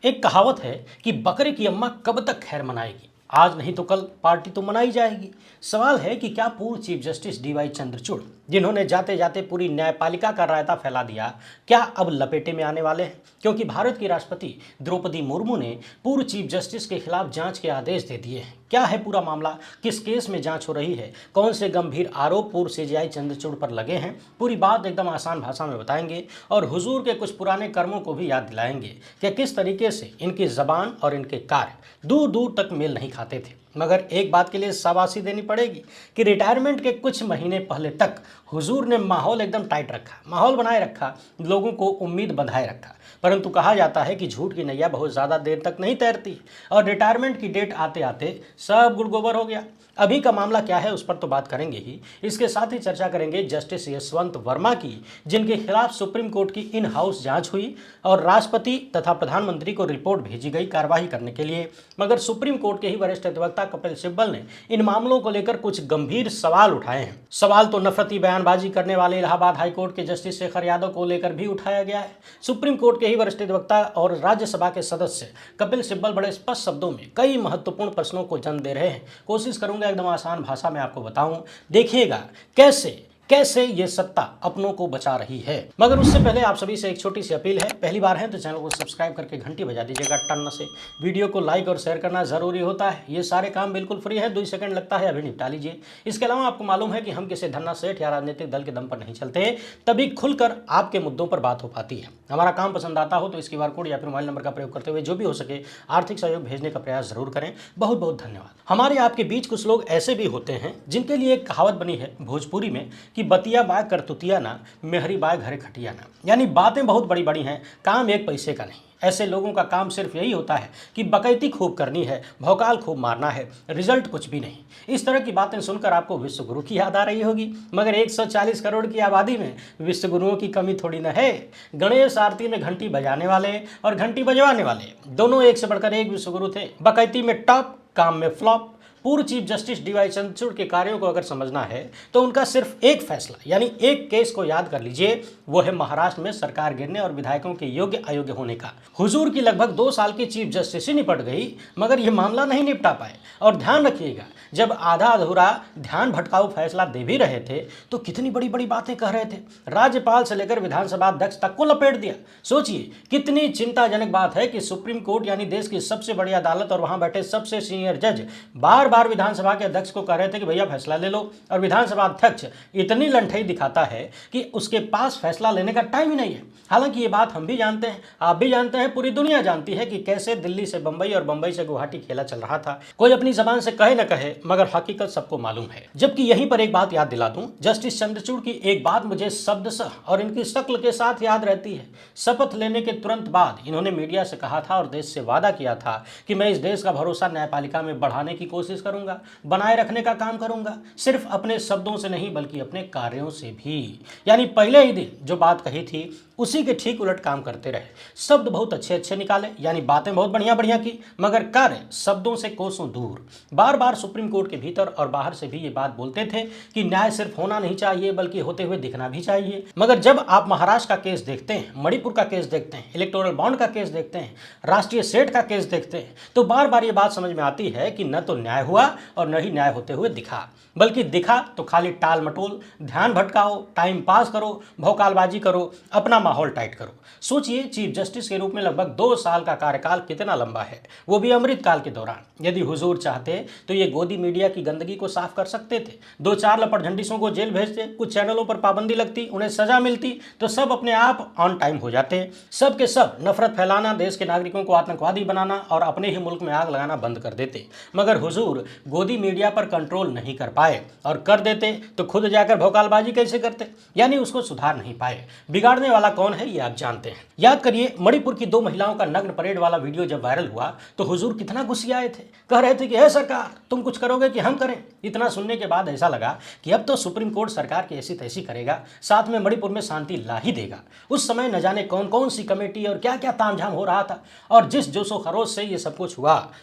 एक कहावत है कि बकरे की अम्मा कब तक खैर मनाएगी। आज नहीं तो कल पार्टी तो मनाई जाएगी। सवाल है कि क्या पूर्व चीफ जस्टिस डीवाई चंद्रचूड़, जिन्होंने जाते जाते पूरी न्यायपालिका का रायता फैला दिया, क्या अब लपेटे में आने वाले हैं? क्योंकि भारत की राष्ट्रपति द्रौपदी मुर्मू ने पूर्व चीफ जस्टिस के खिलाफ जांच के आदेश दे दिए हैं। क्या है पूरा मामला, किस केस में जांच हो रही है, कौन से गंभीर आरोप पूर्व सीजेआई चंद्रचूड़ पर लगे हैं, पूरी बात एकदम आसान भाषा में बताएंगे और हुजूर के कुछ पुराने कर्मों को भी याद दिलाएंगे कि किस तरीके से इनकी जबान और इनके कार्य दूर दूर तक मेल नहीं खाते थे। मगर एक बात के लिए शाबाशी देनी पड़ेगी कि रिटायरमेंट के कुछ महीने पहले तक हुजूर ने माहौल एकदम टाइट रखा, माहौल बनाए रखा, लोगों को उम्मीद बंधाए रखा। परंतु कहा जाता है कि झूठ की नैया बहुत ज़्यादा देर तक नहीं तैरती और रिटायरमेंट की डेट आते आते सब गुड़गोबर हो गया। अभी का मामला क्या है उस पर तो बात करेंगे ही, इसके साथ ही चर्चा करेंगे जस्टिस यशवंत वर्मा की, जिनके खिलाफ सुप्रीम कोर्ट की इन हाउस जांच हुई और राष्ट्रपति तथा प्रधानमंत्री को रिपोर्ट भेजी गई कार्रवाई करने के लिए। मगर सुप्रीम कोर्ट के ही वरिष्ठ अधिवक्ता कपिल सिब्बल ने इन मामलों को लेकर कुछ गंभीर सवाल उठाए हैं। सवाल तो नफरती बयानबाजी करने वाले इलाहाबाद हाईकोर्ट के जस्टिस शेखर यादव को लेकर भी उठाया गया है। सुप्रीम कोर्ट के ही वरिष्ठ अधिवक्ता और राज्यसभा के सदस्य कपिल सिब्बल बड़े स्पष्ट शब्दों में कई महत्वपूर्ण प्रश्नों को जन्म दे रहे हैं। कोशिश करूंगा एकदम आसान भाषा में आपको बताऊं, देखिएगा कैसे कैसे ये सत्ता अपनों को बचा रही है। मगर उससे पहले आप सभी से एक छोटी सी अपील है, पहली बार है तो चैनल को सब्सक्राइब करके घंटी बजा दीजिएगा टन से। वीडियो को लाइक और शेयर करना जरूरी होता है, ये सारे काम बिल्कुल फ्री है, 2 सेकंड लगता है, अभी निपटा लीजिए। इसके अलावा आपको मालूम है कि हम किसी धन्ना सेठ या राजनीतिक दल के दम पर नहीं चलते, तभी खुलकर आपके मुद्दों पर बात हो पाती है। हमारा काम पसंद आता हो तो इस QR कोड या फिर मोबाइल नंबर का प्रयोग करते हुए जो भी हो सके आर्थिक सहयोग भेजने का प्रयास जरूर करें। बहुत बहुत धन्यवाद। हमारे आपके बीच कुछ लोग ऐसे भी होते हैं जिनके लिए एक कहावत बनी है भोजपुरी में कि बतिया बाय करतुतिया ना, मेहरी बाय घरे खटिया ना, यानी बातें बहुत बड़ी बड़ी हैं, काम एक पैसे का नहीं। ऐसे लोगों का काम सिर्फ यही होता है कि बकैती खूब करनी है, भौकाल खूब मारना है, रिजल्ट कुछ भी नहीं। इस तरह की बातें सुनकर आपको विश्वगुरु की याद आ रही होगी, मगर 140 करोड़ की आबादी में विश्वगुरुओं की कमी थोड़ी न है। गणेश आरती में घंटी बजाने वाले और घंटी बजवाने वाले दोनों एक से बढ़कर एक विश्वगुरु थे। बकैती में टॉप, काम में फ्लॉप। पूर्व चीफ जस्टिस डीवाई चंद्रचूड़ के कार्यों को अगर समझना है तो उनका सिर्फ एक फैसला यानी एक केस को याद कर लीजिए, वो है महाराष्ट्र में सरकार गिरने और विधायकों के योग्य अयोग्य होने का। हुजूर की लगभग 2 साल की चीफ जस्टिस ही निपट गई मगर यह मामला नहीं निपटा पाए। और ध्यान रखिएगा, जब आधा अधूरा ध्यान भटकाऊ फैसला दे भी रहे थे तो कितनी बड़ी बड़ी बातें कह रहे थे, राज्यपाल से लेकर विधानसभा अध्यक्ष तक को लपेट दिया। सोचिए कितनी चिंताजनक बात है कि सुप्रीम कोर्ट यानी देश की सबसे बड़ी अदालत और वहां बैठे सबसे सीनियर जज बार बार विधानसभा के अध्यक्ष को कह रहे थे कि भैया फैसला ले लो, और विधानसभा अध्यक्ष इतनी लंठई दिखाता है कि उसके पास फैसला लेने का टाइम ही नहीं है। हालांकि ये बात हम भी जानते हैं, आप भी जानते हैं, पूरी दुनिया जानती है कि कैसे दिल्ली से बंबई और बंबई से गुवाहाटी खेला चल रहा था। कोई अपनी जबान से कहे न कहे मगर हकीकत सबको मालूम है। जबकि यहीं पर एक बात याद दिला दूं, जस्टिस चंद्रचूड़ की एक बात मुझे शब्दशः और इनकी शक्ल के साथ याद रहती है। शपथ लेने के तुरंत बाद इन्होंने मीडिया से कहा था और देश से वादा किया था कि मैं इस देश का भरोसा न्यायपालिका में बढ़ाने की कोशिश करूंगा, बनाए रखने का काम करूंगा, सिर्फ अपने शब्दों से नहीं बल्कि अपने कार्यों से भी। यानी पहले ही दिन जो बात कही थी उसी के ठीक उलट काम करते रहे। शब्द बहुत अच्छे अच्छे निकाले, यानी बातें बहुत बढ़िया बढ़िया की, मगर कार्य शब्दों से कोसों दूर। बार बार सुप्रीम कोर्ट के भीतर और बाहर से भी ये बात बोलते थे कि न्याय सिर्फ होना नहीं चाहिए बल्कि होते हुए दिखना भी चाहिए। मगर जब आप महाराष्ट्र का केस देखते हैं, मणिपुर का केस देखते हैं, इलेक्टोरल बॉन्ड का केस देखते हैं, राष्ट्रीय सेठ का केस देखते हैं, तो बार बार ये बात समझ में आती है कि न तो न्याय हुआ और न ही न्याय होते हुए दिखा, बल्कि दिखा तो खाली टाल मटोल, ध्यान भटकाओ, टाइम पास करो, भौकालबाजी करो, अपना माहौल टाइट करो। सोचिए चीफ जस्टिस के रूप में लगभग 2 साल का कार्यकाल कितना लंबा है, वो भी अमृत काल के दौरान। यदि हुजूर चाहते तो ये गोदी मीडिया की गंदगी को साफ कर सकते थे, 2-4 लपटझंडिसों को जेल भेजते, कुछ चैनलों पर पाबंदी लगती, उन्हें सजा मिलती तो सब अपने आप ऑन टाइम हो जाते। सब के सब नफरत फैलाना, देश के नागरिकों को आतंकवादी बनाना और अपने ही मुल्क में आग लगाना बंद कर देते। मगर हुजूर गोदी मीडिया पर कंट्रोल नहीं कर पाए, और कर देते तो खुद जाकर भौकालबाजी कैसे करते, यानी उसको सुधार नहीं पाए। बिगाड़ने वाला कौन है ये आप जानते हैं। याद करिए मणिपुर की 2 महिलाओं का नग्न परेड वाला वीडियो जब वायरल हुआ तो हुजूर कितना गुस्सियाए थे, कह रहे थे कि हे सरकार तुम कुछ करोगे कि हम करें। इतना सुनने के बाद ऐसा लगा कि अब तो सुप्रीम कोर्ट सरकार की ऐसी तैसी करेगा, साथ में मणिपुर में शांति ला ही देगा। उस समय न जाने कौन कौन सी कमेटी और क्या क्या तामझाम हो रहा था, और जिस जोशो खरोश से ये सब कुछ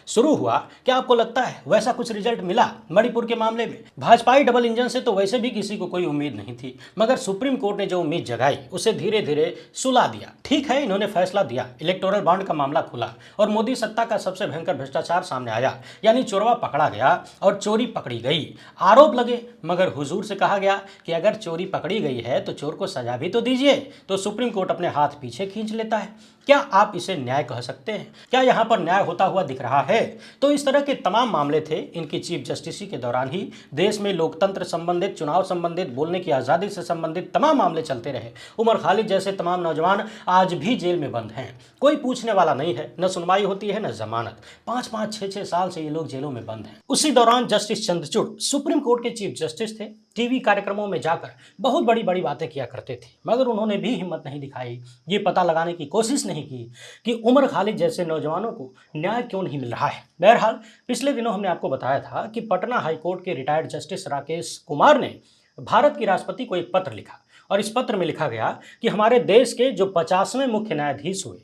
शुरू हुआ, क्या आपको लगता है वैसा कुछ रिजल्ट मिला मणिपुर के मामले में? भाजपाई डबल इंजन से तो वैसे भी किसी को कोई उम्मीद नहीं थी, मगर सुप्रीम कोर्ट ने जो उम्मीद जगाई उसे धीरे धीरे सवेरे सुला दिया। ठीक है, इन्होंने फैसला दिया, इलेक्टोरल बॉन्ड का मामला खुला और मोदी सत्ता का सबसे भयंकर भ्रष्टाचार सामने आया, यानी चोरवा पकड़ा गया और चोरी पकड़ी गई। आरोप लगे, मगर हुजूर से कहा गया कि अगर चोरी पकड़ी गई है तो चोर को सजा भी तो दीजिए। तो सुप्रीम कोर्ट अपने हाथ पीछे खींच लेता है। क्या आप इसे न्याय कह सकते हैं? क्या यहाँ पर न्याय होता हुआ दिख रहा है? तो इस तरह के तमाम मामले थे। इनकी चीफ जस्टिस के दौरान ही देश में लोकतंत्र संबंधित, चुनाव संबंधित, बोलने की आज़ादी से संबंधित तमाम मामले चलते रहे। उमर खालिद जैसे तमाम नौजवान आज भी जेल में बंद हैं, कोई पूछने वाला नहीं है, न सुनवाई होती है न जमानत। 5-5, 6-6 साल से ये लोग जेलों में बंद हैं। उसी दौरान जस्टिस चंद्रचूड़ सुप्रीम कोर्ट के चीफ जस्टिस थे। टीवी कार्यक्रमों में जाकर बहुत बड़ी बड़ी बातें किया करते थे, मगर उन्होंने भी हिम्मत नहीं दिखाई, ये पता लगाने की कोशिश नहीं की कि उमर खालिद जैसे नौजवानों को न्याय क्यों नहीं मिल रहा है। बहरहाल, पिछले दिनों हमने आपको बताया था कि पटना हाईकोर्ट के रिटायर्ड जस्टिस राकेश कुमार ने भारत के राष्ट्रपति को एक पत्र लिखा और इस पत्र में लिखा गया कि हमारे देश के जो 50वें मुख्य न्यायाधीश हुए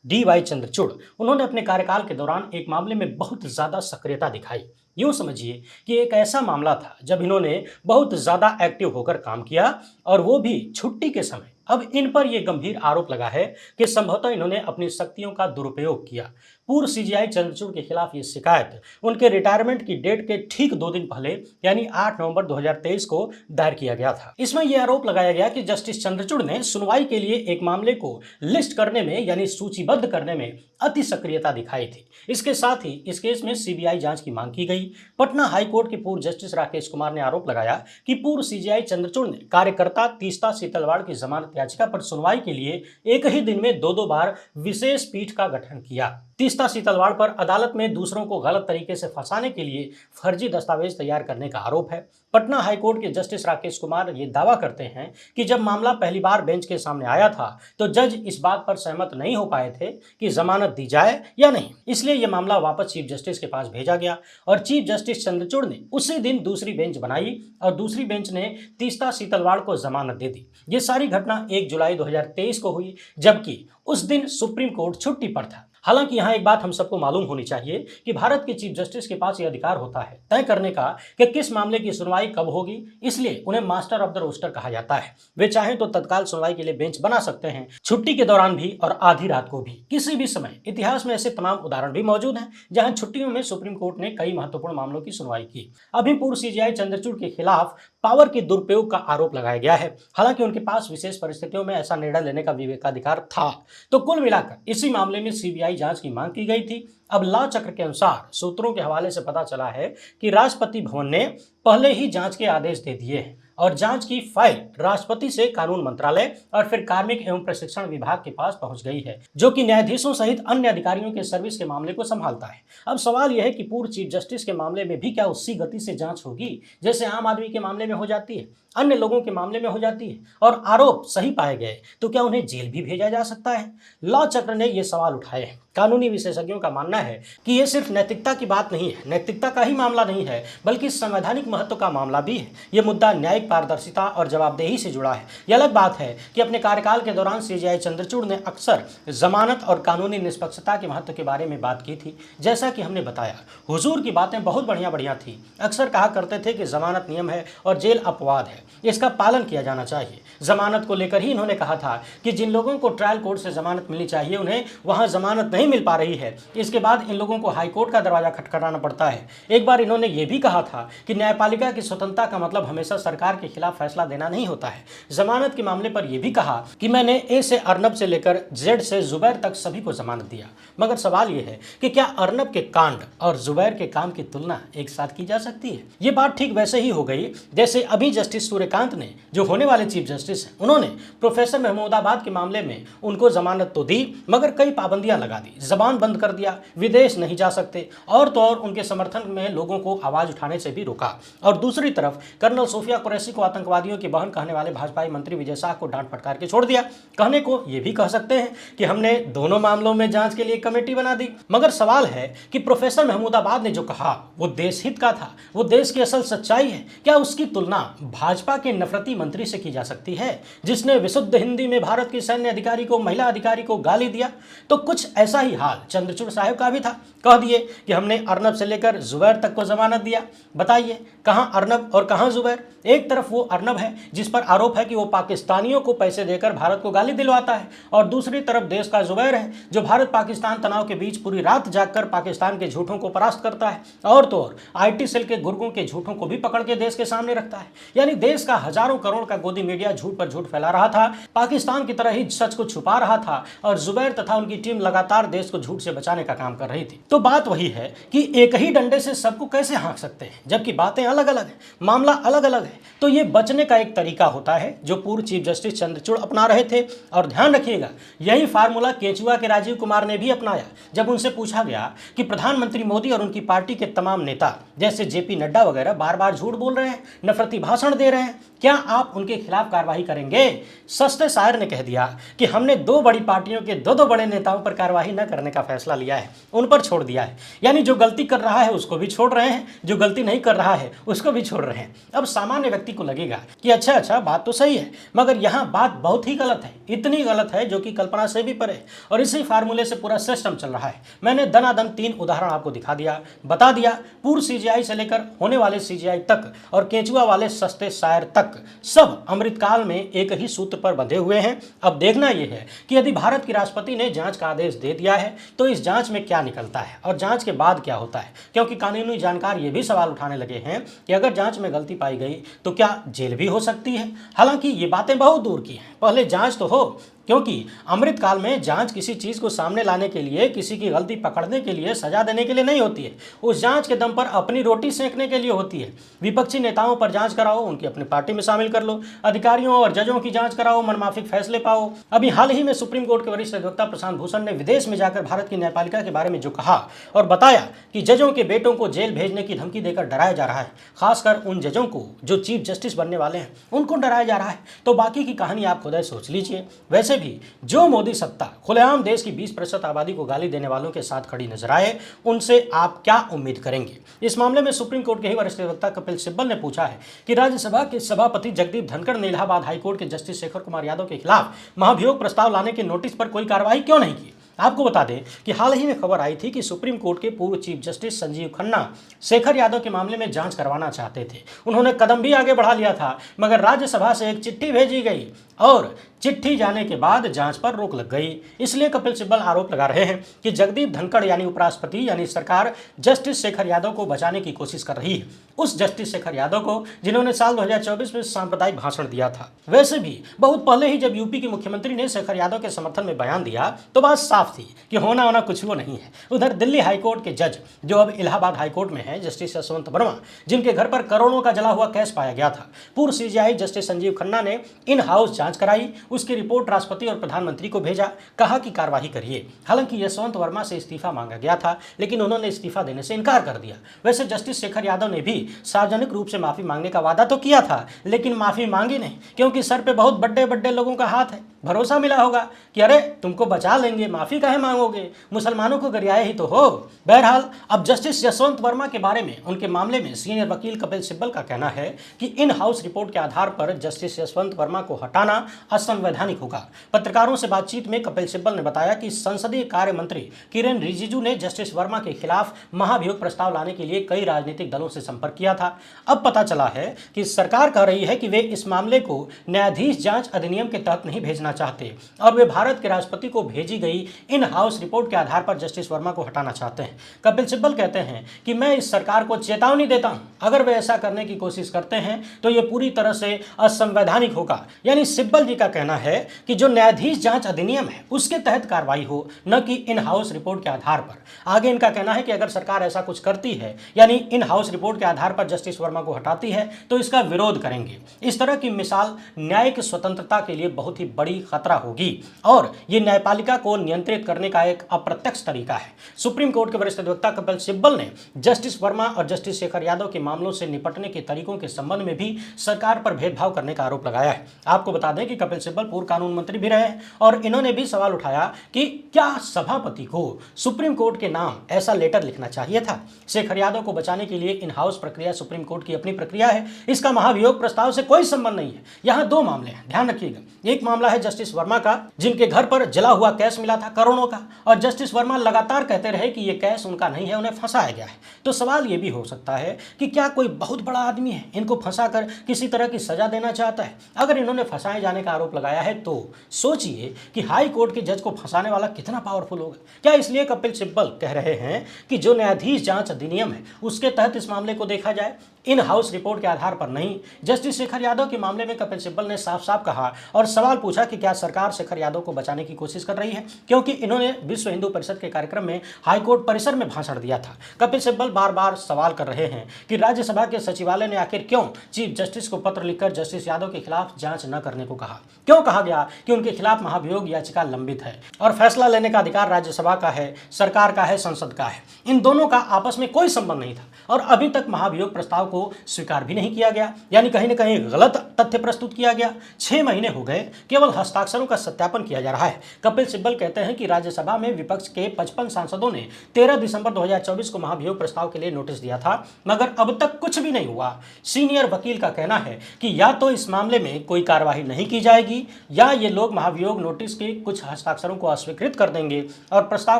DY चंद्रचूड़, उन्होंने अपने कार्यकाल के दौरान एक मामले में बहुत ज़्यादा सक्रियता दिखाई। यूँ समझिए कि एक ऐसा मामला था जब इन्होंने बहुत ज़्यादा एक्टिव होकर काम किया और वो भी छुट्टी के समय। अब इन पर यह गंभीर आरोप लगा है कि संभवतः इन्होंने अपनी शक्तियों का दुरुपयोग किया। पूर्व CJI चंद्रचूड़ के खिलाफ ये शिकायत उनके रिटायरमेंट की डेट के ठीक 2 दिन पहले यानी 8 नवंबर 2023 को दायर किया गया था। इसमें यह आरोप लगाया गया कि जस्टिस चंद्रचूड़ ने सुनवाई के लिए एक मामले को लिस्ट करने में यानी सूचीबद्ध करने में अति सक्रियता दिखाई थी। इसके साथ ही इस केस में CBI जांच की मांग की गई। पटना हाईकोर्ट के पूर्व जस्टिस राकेश कुमार ने आरोप लगाया कि पूर्व CJI चंद्रचूड़ ने कार्यकर्ता तीस्ता सीतलवाड़ की जमानत याचिका पर सुनवाई के लिए एक ही दिन में 2-2 बार विशेष पीठ का गठन किया। तीस्ता सीतलवाड़ पर अदालत में दूसरों को गलत तरीके से फंसाने के लिए फर्जी दस्तावेज तैयार करने का आरोप है। पटना हाईकोर्ट के जस्टिस राकेश कुमार ये दावा करते हैं कि जब मामला पहली बार बेंच के सामने आया था तो जज इस बात पर सहमत नहीं हो पाए थे कि जमानत दी जाए या नहीं, इसलिए यह मामला वापस चीफ जस्टिस के पास भेजा गया और चीफ जस्टिस चंद्रचूड़ ने उसी दिन दूसरी बेंच बनाई और दूसरी बेंच ने तीस्ता सीतलवाड़ को जमानत दे दी। ये सारी घटना 1 जुलाई 2023 को हुई, जबकि उस दिन सुप्रीम कोर्ट छुट्टी पर था। हालांकि यहाँ एक बात हम सबको मालूम होनी चाहिए कि भारत के चीफ जस्टिस के पास यह अधिकार होता है तय करने का कि किस मामले की सुनवाई कब होगी, इसलिए उन्हें मास्टर ऑफ द रोस्टर कहा जाता है। वे चाहें तो तत्काल सुनवाई के लिए बेंच बना सकते हैं, छुट्टी के दौरान भी और आधी रात को भी, किसी भी समय। इतिहास में ऐसे तमाम उदाहरण भी मौजूद हैं जहां छुट्टियों में सुप्रीम कोर्ट ने कई महत्वपूर्ण मामलों की सुनवाई की। अभी पूर्व CJI चंद्रचूड़ के खिलाफ पावर के दुरुपयोग का आरोप लगाया गया है। हालांकि उनके पास विशेष परिस्थितियों में ऐसा निर्णय लेने का विवेकाधिकार था। तो कुल मिलाकर इसी मामले में CBI जांच की मांग की गई थी। अब लॉ चक्र के अनुसार सूत्रों के हवाले से पता चला है कि राष्ट्रपति भवन ने पहले ही जांच के आदेश दे दिए हैं और जांच की फाइल राष्ट्रपति से कानून मंत्रालय और फिर कार्मिक एवं प्रशिक्षण विभाग के पास पहुंच गई है, जो कि न्यायाधीशों सहित अन्य अधिकारियों के सर्विस के मामले को संभालता है। अब सवाल यह है कि पूर्व चीफ जस्टिस के मामले में भी क्या उसी गति से जांच होगी जैसे आम आदमी के मामले में हो जाती है, अन्य लोगों के मामले में हो जाती है, और आरोप सही पाए गए तो क्या उन्हें जेल भी भेजा जा सकता है? लॉ चक्र ने यह सवाल उठाए हैं। कानूनी विशेषज्ञों का मानना है कि यह सिर्फ नैतिकता की बात नहीं है, नैतिकता का ही मामला नहीं है, बल्कि संवैधानिक महत्व का मामला भी है। यह मुद्दा न्यायिक पारदर्शिता और जवाबदेही से जुड़ा है। यह अलग बात है कि अपने कार्यकाल के दौरान CJI चंद्रचूड़ ने अक्सर जमानत और कानूनी निष्पक्षता के महत्व के बारे में बात की थी। जैसा कि हमने बताया, हुजूर की बातें बहुत बढ़िया थी। अक्सर कहा करते थे कि जमानत नियम है और जेल अपवाद है, इसका पालन किया जाना चाहिए। जमानत को लेकर ही इन्होंने कहा था कि जिन लोगों को ट्रायल कोर्ट से जमानत मिलनी चाहिए उन्हें वहां जमानत नहीं मिल पा रही है। इसके बाद इन लोगों को हाईकोर्ट का दरवाजा खटखटाना पड़ता है। एक बार इन्होंने ये भी कहा था कि न्यायपालिका की स्वतंत्रता का मतलब हमेशा सरकार के खिलाफ फैसला देना नहीं होता है। जमानत के मामले पर यह भी कहा कि मैंने ए से अर्नब से लेकर जेड से जुबैर तक सभी को जमानत दिया। मगर सवाल यह है कि क्या अर्नब के कांड और जुबैर के काम की तुलना एक साथ की जा सकती है? ये बात ठीक वैसे ही हो गई जैसे अभी जस्टिस सूर्यकांत ने, जो होने वाले चीफ जस्टिस हैं, उन्होंने प्रोफेसर महमूदाबाद के मामले में उनको जमानत तो दी मगर कई पाबंदियां लगा दी, जबान बंद कर दिया, विदेश नहीं जा सकते, और तो और उनके समर्थन में लोगों को आवाज उठाने से भी रोका। और दूसरी तरफ कर्नल सोफिया कुरैशी को आतंकवादियों की बहन कहने वाले भाजपाई मंत्री विजय शाह को डांट फटकार के छोड़ दिया। कहने को यह भी कह सकते हैं कि हमने दोनों मामलों में जांच के लिए कमेटी बना दी। मगर सवाल है कि प्रोफेसर महमूदाबाद ने जो कहा वो देश हित का था, वो देश की असल सच्चाई है। क्या उसकी तुलना भाजपा भाजपा के नफरती मंत्री से की जा सकती है, जिसने विशुद्ध हिंदी में भारत की सैन्य अधिकारी को, महिला अधिकारी को गाली दिया। तो कुछ ऐसा ही हाल चंद्रचूड़ साहब का भी था। कह दिए कि हमने अर्नब से लेकर जुबैर तक को जमानत दिया। बताइए कहां अर्नब और कहां जुबैर? एक तरफ वो अर्नब है जिस पर आरोप है कि वो पाकिस्तानियों को पैसे देकर भारत को गाली दिलवाता है, और दूसरी तरफ देश का जुबैर है जो भारत पाकिस्तान तनाव के बीच पूरी रात जागकर पाकिस्तान के झूठों को परास्त करता है, और तो और IT सेल के गुर्गों के झूठों को भी पकड़ के देश के सामने रखता है। यानी देश का हजारों करोड़ का गोदी मीडिया झूठ पर झूठ फैला रहा था, पाकिस्तान की तरह ही सच को छुपा रहा था, और जुबैर तथा उनकी टीम लगातार देश को झूठ से बचाने का काम कर रही थी। तो बात वही है कि एक ही डंडे से सबको कैसे हाँक सकते हैं, जबकि बातें अलग अलग है, मामला अलग अलग है। तो ये बचने का एक तरीका होता है जो पूर्व चीफ जस्टिस चंद्रचूड़ अपना रहे थे। और ध्यान रखिएगा, यही फार्मूला केंचुआ के राजीव कुमार ने भी अपनाया जब उनसे पूछा गया कि प्रधानमंत्री मोदी और उनकी पार्टी के तमाम नेता जैसे JP नड्डा वगैरह बार बार झूठ बोल रहे हैं, नफरती भाषण दे रहे हैं, क्या आप उनके खिलाफ कार्रवाई करेंगे? सस्ते शायर ने कह दिया कि हमने दो बड़ी पार्टियों के दो बड़े नेताओं पर कार्रवाई न करने का फैसला लिया है, उन पर छोड़ दिया है। यानी जो गलती कर रहा है उसको भी छोड़ रहे हैं, जो गलती नहीं कर रहा है उसको भी छोड़ रहे हैं। अब सामान्य व्यक्ति को लगेगा कि अच्छा बात तो सही है, मगर यहाँ बात बहुत ही गलत है, इतनी गलत है जो कि कल्पना से भी परे, और इसी फार्मूले से पूरा सिस्टम चल रहा है। मैंने दनादन 3 उदाहरण आपको दिखा दिया, बता दिया, पूर्व CGI से लेकर होने वाले CGI तक और केंचुआ वाले सस्ते शायर तक, सब अमृतकाल में एक ही सूत्र पर बंधे हुए हैं। अब देखना यह है कि यदि भारत की राष्ट्रपति ने जांच का आदेश दे दिया है तो इस जांच में क्या निकलता है और जांच के बाद क्या होता है, क्योंकि कानूनी जानकार ये भी सवाल उठाने लगे हैं कि अगर जांच में गलती पाई गई तो क्या जेल भी हो सकती है। हालांकि ये बातें बहुत दूर की हैं, पहले जांच तो हो, क्योंकि अमृतकाल में जांच किसी चीज को सामने लाने के लिए, किसी की गलती पकड़ने के लिए, सजा देने के लिए नहीं होती है। उस जांच के दम पर अपनी रोटी सेकने के लिए होती है। विपक्षी नेताओं पर जांच कराओ, उनकी अपनी पार्टी में शामिल कर लो, अधिकारियों और जजों की जांच कराओ, मनमाफिक फैसले पाओ। अभी हाल ही में सुप्रीम कोर्ट के वरिष्ठ अधिवक्ता प्रशांत भूषण ने विदेश में जाकर भारत की न्यायपालिका के बारे में जो कहा और बताया कि जजों के बेटों को जेल भेजने की धमकी देकर डराया जा रहा है, खासकर उन जजों को जो चीफ जस्टिस बनने वाले हैं उनको डराया जा रहा है, तो बाकी की कहानी आप खुद सोच लीजिए। वैसे भी जो मोदी सत्ता खुलेआम देश की 20% आबादी को गाली देने वालों के साथ खड़ी नजर आए, उनसे आप क्या उम्मीद करेंगे? इस मामले में सुप्रीम कोर्ट के ही वरिष्ठ अधिवक्ता कपिल सिब्बल ने पूछा है कि राज्यसभा के सभापति जगदीप धनखड़ ने इलाहाबाद हाईकोर्ट के जस्टिस शेखर कुमार यादव के खिलाफ महाभियोग प्रस्ताव लाने के नोटिस पर कोई कार्रवाई क्यों नहीं की। आपको बता दें कि हाल ही में खबर आई थी कि सुप्रीम कोर्ट के पूर्व चीफ जस्टिस संजीव खन्ना शेखर यादव के मामले में जांच करवाना चाहते थे। उन्होंने कदम भी आगे बढ़ा लिया था, मगर राज्यसभा से एक चिट्ठी भेजी गई और चिट्ठी जाने के बाद जांच पर रोक लग गई। इसलिए कपिल सिब्बल आरोप लगा रहे हैं कि जगदीप धनखड़ यानी उपराष्ट्रपति यानी सरकार जस्टिस शेखर यादव को बचाने की कोशिश कर रही है, उस जस्टिस शेखर यादव को जिन्होंने साल 2024 में सांप्रदायिक भाषण दिया था। वैसे भी बहुत पहले ही जब यूपी के मुख्यमंत्री ने शेखर यादव के समर्थन में बयान दिया तो बात साफ थी कि होना कुछ वो नहीं है। उधर दिल्ली हाईकोर्ट के जज जो अब इलाहाबाद हाईकोर्ट में है, जस्टिस यशवंत वर्मा, जिनके घर पर करोड़ों का जला हुआ कैश पाया गया था, पूर्व CGI जस्टिस संजीव खन्ना ने इन हाउस जांच कराई, उसकी रिपोर्ट राष्ट्रपति और प्रधानमंत्री को भेजा, कहा कि कार्रवाई करिए। हालांकि यशवंत वर्मा से इस्तीफा मांगा गया था, लेकिन उन्होंने इस्तीफा देने से इनकार कर दिया। वैसे जस्टिस शेखर यादव ने भी सार्वजनिक रूप से माफी मांगने का वादा तो किया था, लेकिन माफी मांगी नहीं, क्योंकि सर पे बहुत बड़े बड़े लोगों का हाथ है। भरोसा मिला होगा कि अरे तुमको बचा लेंगे, माफी काहे मांगोगे, मुसलमानों को गरियाए ही तो हो। बहरहाल अब जस्टिस यशवंत वर्मा के बारे में, उनके मामले में सीनियर वकील कपिल सिब्बल का कहना है कि इन हाउस रिपोर्ट के आधार पर जस्टिस यशवंत वर्मा को हटाना असंवैधानिक होगा। पत्रकारों से बातचीत में कपिल सिब्बल ने बताया कि संसदीय कार्य मंत्री किरेन रिजिजू ने जस्टिस वर्मा के खिलाफ महाभियोग प्रस्ताव लाने के लिए कई राजनीतिक दलों से संपर्क किया था। अब पता चला है कि सरकार कह रही है कि वे इस मामले को न्यायाधीश जांच अधिनियम के तहत नहीं भेजना चाहते और वे भारत के राष्ट्रपति को भेजी गई इन हाउस रिपोर्ट के आधार पर जस्टिस वर्मा को हटाना चाहते हैं। कपिल सिब्बल कहते हैं कि मैं इस सरकार को चेतावनी देता हूं, अगर वे ऐसा करने की कोशिश करते हैं तो ये पूरी तरह से असंवैधानिक होगा। यानी सिब्बल जी का कहना है कि जो न्यायाधीश जांच अधिनियम है उसके तहत कार्रवाई हो, न कि इन हाउस रिपोर्ट के आधार पर। आगे इनका कहना है कि अगर सरकार ऐसा कुछ करती है, यानी इन हाउस रिपोर्ट के आधार पर जस्टिस वर्मा को हटाती है, तो इसका विरोध करेंगे। इस तरह की मिसाल न्यायिक स्वतंत्रता के लिए बहुत ही बड़ी बड़ी खतरा होगी और ये न्यायपालिका को नियंत्रित करने का एक अप्रत्यक्ष तरीका है। सुप्रीम कोर्ट के वरिष्ठ अधिवक्ता कपिल सिब्बल ने जस्टिस वर्मा और जस्टिस शेखर यादव के मामलों से निपटने के तरीकों के संबंध में भी सरकार पर भेदभाव करने का आरोप लगाया है। आपको बता दें कि कपिल सिब्बल पूर्व कानून मंत्री भी रहे हैं और इन्होंने भी सवाल उठाया कि क्या सभापति को सुप्रीम कोर्ट के नाम ऐसा लेटर लिखना चाहिए था। शेखर यादव को बचाने के लिए इन हाउस प्रक्रिया सुप्रीम कोर्ट की अपनी प्रक्रिया है, इसका महाभियोग प्रस्ताव से कोई संबंध नहीं है। यहां दो मामले हैं, ध्यान रखिएगा। एक मामला है जस्टिस वर्मा का, जिनके घर पर जला हुआ कैश मिला था करोड़ों का, और जस्टिस वर्मा लगातार कहते रहे कि यह कैश उनका नहीं है, उन्हें फंसाया गया है। तो सवाल यह भी हो सकता है कि क्या कोई बहुत बड़ा आदमी है, इनको फंसाकर किसी तरह की सजा देना चाहता है। अगर इन्होंने फंसाए जाने का आरोप लगाया है तो सोचिए कि हाई कोर्ट के जज को फंसाने वाला कितना पावरफुल होगा। क्या इसलिए कपिल सिब्बल कह रहे हैं कि जो न्यायाधीश जांच अधिनियम है उसके तहत इस मामले को देखा जाए, इन हाउस रिपोर्ट के आधार पर नहीं। जस्टिस शेखर यादव के मामले में कपिल सिब्बल ने साफ साफ कहा और सवाल पूछा कि क्या सरकार शेखर यादव को बचाने की कोशिश कर रही है, क्योंकि इन्होंने विश्व हिंदू परिषद के कार्यक्रम में हाईकोर्ट परिसर में भाषण दिया था। कपिल सिब्बल बार बार सवाल कर रहे हैं कि राज्यसभा के सचिवालय ने आखिर क्यों चीफ जस्टिस को पत्र लिखकर जस्टिस यादव के खिलाफ जांच न करने को कहा। क्यों कहा गया कि उनके खिलाफ महाभियोग याचिका लंबित है और फैसला लेने का अधिकार राज्यसभा का है, सरकार का है, संसद का है। इन दोनों का आपस में कोई संबंध नहीं था और अभी तक महाभियोग प्रस्ताव को स्वीकार भी नहीं किया गया, यानी कहीं न कहीं गलत तथ्य प्रस्तुत किया गया। 6 महीने हो गए, केवल हस्ताक्षरों का सत्यापन किया जा रहा है। कपिल सिब्बल कहते हैं कि राज्यसभा में विपक्ष के 55 सांसदों ने 13 दिसंबर 2024 को महाभियोग प्रस्ताव के लिए नोटिस दिया था, मगर अब तक कुछ भी नहीं हुआ। सीनियर वकील का कहना है कि या तो इस मामले में कोई कार्रवाई नहीं की जाएगी या ये लोग महाभियोग नोटिस के कुछ हस्ताक्षरों को अस्वीकृत कर देंगे और प्रस्ताव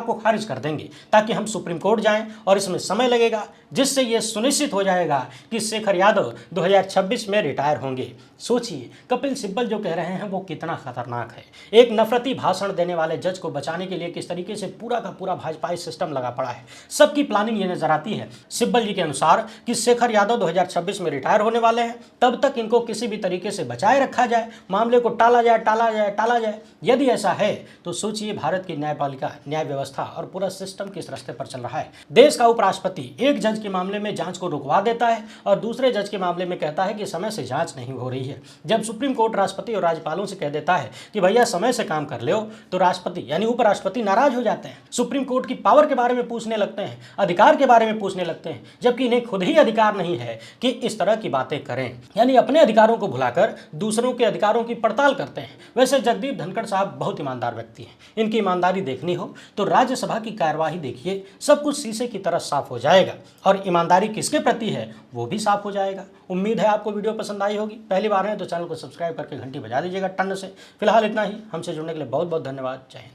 को खारिज कर देंगे, ताकि हम सुप्रीम कोर्ट जाएं और इसमें समय लगेगा, जिससे यह सुनिश्चित हो जाएगा कि शेखर यादव 2026 में रिटायर होंगे। सोचिए कपिल सिब्बल जो कह रहे हैं वो कितना खतरनाक है। एक नफरती भाषण देने वाले जज को बचाने के लिए किस तरीके से पूरा का पूरा भाजपाई सिस्टम लगा पड़ा है। सबकी प्लानिंग ये नजर आती है सिब्बल जी के अनुसार कि शेखर यादव 2026 में रिटायर होने वाले हैं, तब तक इनको किसी भी तरीके से बचाए रखा जाए, मामले को टाला जाए। यदि ऐसा है तो सोचिए भारत की न्यायपालिका, न्याय व्यवस्था और पूरा सिस्टम किस रास्ते पर चल रहा है। देश का उपराष्ट्रपति एक जज के मामले में जांच को रुकवा देता है और दूसरे जज के मामले में कहता है कि समय से जांच नहीं हो रही है। जब सुप्रीम कोर्ट राष्ट्रपति और राज्यपालों से कह देता है कि भैया समय से काम कर लो, तो राष्ट्रपति यानी उपराष्ट्रपति नाराज हो जाते हैं, सुप्रीम कोर्ट की पावर के बारे में पूछने लगते हैं, अधिकार के बारे में पूछने लगते हैं, जबकि इन्हें खुद ही अधिकार नहीं है कि इस तरह की बातें करें, यानी अपने अधिकारों को भुलाकर दूसरों के अधिकारों की पड़ताल करते हैं। वैसे जगदीप धनखड़ साहब बहुत ईमानदार व्यक्ति हैं, इनकी ईमानदारी देखनी हो तो राज्यसभा की कार्यवाही देखिए, सब कुछ शीशे की तरह साफ हो जाएगा और ईमानदारी किसके प्रति है वो भी साफ हो जाएगा। उम्मीद है आपको वीडियो पसंद आई होगी। पहली बार है तो चैनल को सब्सक्राइब करके घंटी बजा दीजिएगा टन से। फिलहाल इतना ही, हमसे जुड़ने के लिए बहुत बहुत धन्यवाद। जय हिंद।